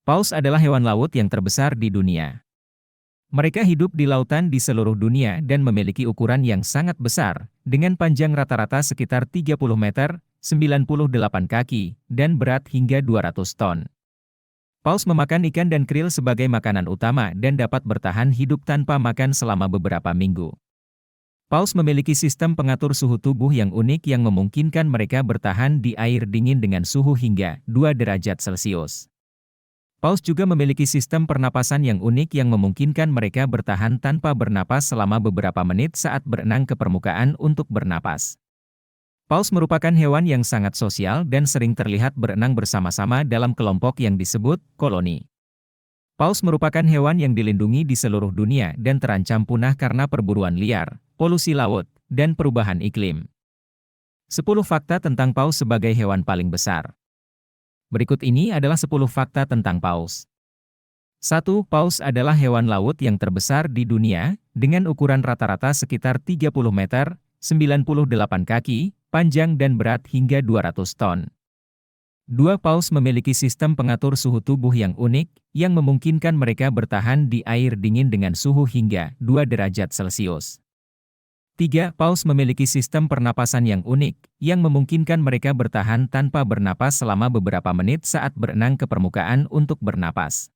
Paus adalah hewan laut yang terbesar di dunia. Mereka hidup di lautan di seluruh dunia dan memiliki ukuran yang sangat besar, dengan panjang rata-rata sekitar 30 meter, 98 kaki, dan berat hingga 200 ton. Paus memakan ikan dan krill sebagai makanan utama dan dapat bertahan hidup tanpa makan selama beberapa minggu. Paus memiliki sistem pengatur suhu tubuh yang unik yang memungkinkan mereka bertahan di air dingin dengan suhu hingga 2 derajat Celcius. Paus juga memiliki sistem pernapasan yang unik yang memungkinkan mereka bertahan tanpa bernapas selama beberapa menit saat berenang ke permukaan untuk bernapas. Paus merupakan hewan yang sangat sosial dan sering terlihat berenang bersama-sama dalam kelompok yang disebut koloni. Paus merupakan hewan yang dilindungi di seluruh dunia dan terancam punah karena perburuan liar, polusi laut, dan perubahan iklim. 10 fakta tentang paus sebagai hewan paling besar. Berikut ini adalah 10 fakta tentang paus. 1. Paus adalah hewan laut yang terbesar di dunia, dengan ukuran rata-rata sekitar 30 meter, 98 kaki, panjang dan berat hingga 200 ton. 2. Paus memiliki sistem pengatur suhu tubuh yang unik, yang memungkinkan mereka bertahan di air dingin dengan suhu hingga 2 derajat Celcius. 3. Paus memiliki sistem pernapasan yang unik, yang memungkinkan mereka bertahan tanpa bernapas selama beberapa menit saat berenang ke permukaan untuk bernapas.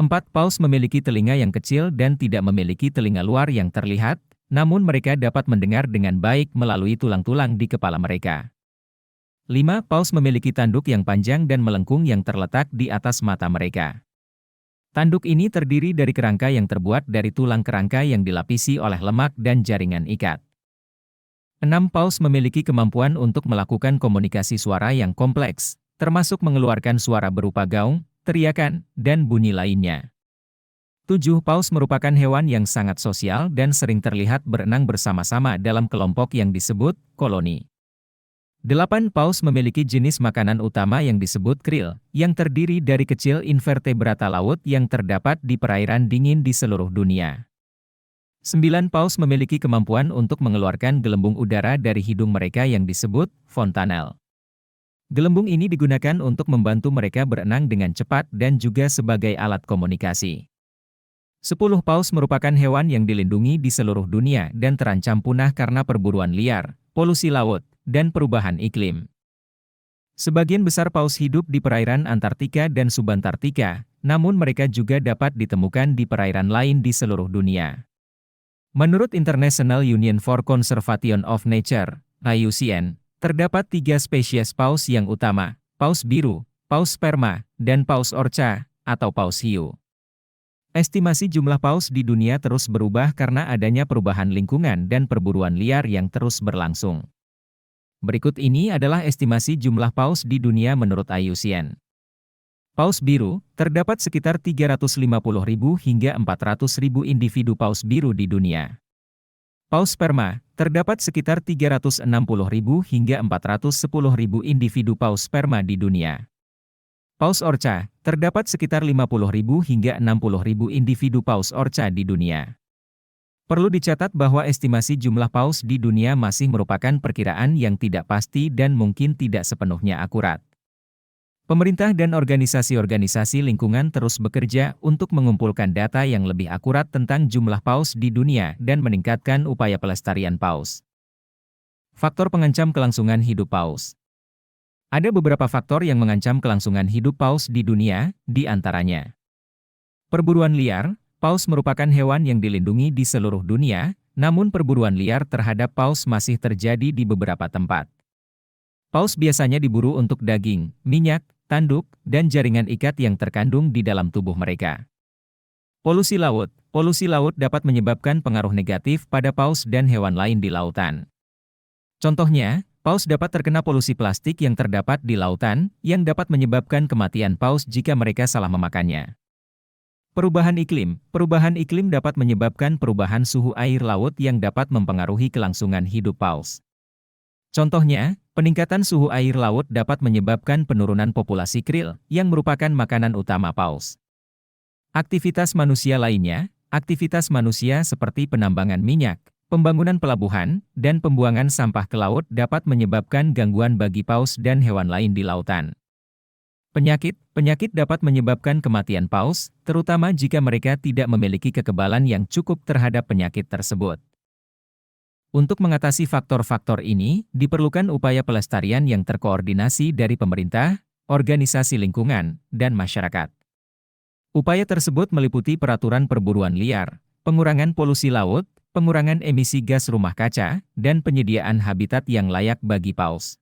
4. Paus memiliki telinga yang kecil dan tidak memiliki telinga luar yang terlihat, namun mereka dapat mendengar dengan baik melalui tulang-tulang di kepala mereka. 5. Paus memiliki tanduk yang panjang dan melengkung yang terletak di atas mata mereka. Tanduk ini terdiri dari kerangka yang terbuat dari tulang kerangka yang dilapisi oleh lemak dan jaringan ikat. 6. Paus memiliki kemampuan untuk melakukan komunikasi suara yang kompleks, termasuk mengeluarkan suara berupa gaung, teriakan, dan bunyi lainnya. 7. Paus merupakan hewan yang sangat sosial dan sering terlihat berenang bersama-sama dalam kelompok yang disebut koloni. 8. Paus memiliki jenis makanan utama yang disebut krill, yang terdiri dari kecil invertebrata laut yang terdapat di perairan dingin di seluruh dunia. 9. Paus memiliki kemampuan untuk mengeluarkan gelembung udara dari hidung mereka yang disebut fontanel. Gelembung ini digunakan untuk membantu mereka berenang dengan cepat dan juga sebagai alat komunikasi. 10. Paus merupakan hewan yang dilindungi di seluruh dunia dan terancam punah karena perburuan liar, polusi laut, dan perubahan iklim. Sebagian besar paus hidup di perairan Antartika dan Subantartika, namun mereka juga dapat ditemukan di perairan lain di seluruh dunia. Menurut International Union for Conservation of Nature, IUCN, terdapat 3 spesies paus yang utama, paus biru, paus sperma, dan paus orca, atau paus hiu. Estimasi jumlah paus di dunia terus berubah karena adanya perubahan lingkungan dan perburuan liar yang terus berlangsung. Berikut ini adalah estimasi jumlah paus di dunia menurut IUCN. Paus biru, terdapat sekitar 350.000 hingga 400.000 individu paus biru di dunia. Paus sperma, terdapat sekitar 360.000 hingga 410.000 individu paus sperma di dunia. Paus orca, terdapat sekitar 50.000 hingga 60.000 individu paus orca di dunia. Perlu dicatat bahwa estimasi jumlah paus di dunia masih merupakan perkiraan yang tidak pasti dan mungkin tidak sepenuhnya akurat. Pemerintah dan organisasi-organisasi lingkungan terus bekerja untuk mengumpulkan data yang lebih akurat tentang jumlah paus di dunia dan meningkatkan upaya pelestarian paus. Faktor pengancam kelangsungan hidup paus. Ada beberapa faktor yang mengancam kelangsungan hidup paus di dunia, di antaranya perburuan liar. Paus merupakan hewan yang dilindungi di seluruh dunia, namun perburuan liar terhadap paus masih terjadi di beberapa tempat. Paus biasanya diburu untuk daging, minyak, tanduk, dan jaringan ikat yang terkandung di dalam tubuh mereka. Polusi laut. Polusi laut dapat menyebabkan pengaruh negatif pada paus dan hewan lain di lautan. Contohnya, paus dapat terkena polusi plastik yang terdapat di lautan, yang dapat menyebabkan kematian paus jika mereka salah memakannya. Perubahan iklim. Perubahan iklim dapat menyebabkan perubahan suhu air laut yang dapat mempengaruhi kelangsungan hidup paus. Contohnya, peningkatan suhu air laut dapat menyebabkan penurunan populasi krill, yang merupakan makanan utama paus. Aktivitas manusia lainnya. Aktivitas manusia seperti penambangan minyak, pembangunan pelabuhan, dan pembuangan sampah ke laut dapat menyebabkan gangguan bagi paus dan hewan lain di lautan. Penyakit dapat menyebabkan kematian paus, terutama jika mereka tidak memiliki kekebalan yang cukup terhadap penyakit tersebut. Untuk mengatasi faktor-faktor ini, diperlukan upaya pelestarian yang terkoordinasi dari pemerintah, organisasi lingkungan, dan masyarakat. Upaya tersebut meliputi peraturan perburuan liar, pengurangan polusi laut, pengurangan emisi gas rumah kaca, dan penyediaan habitat yang layak bagi paus.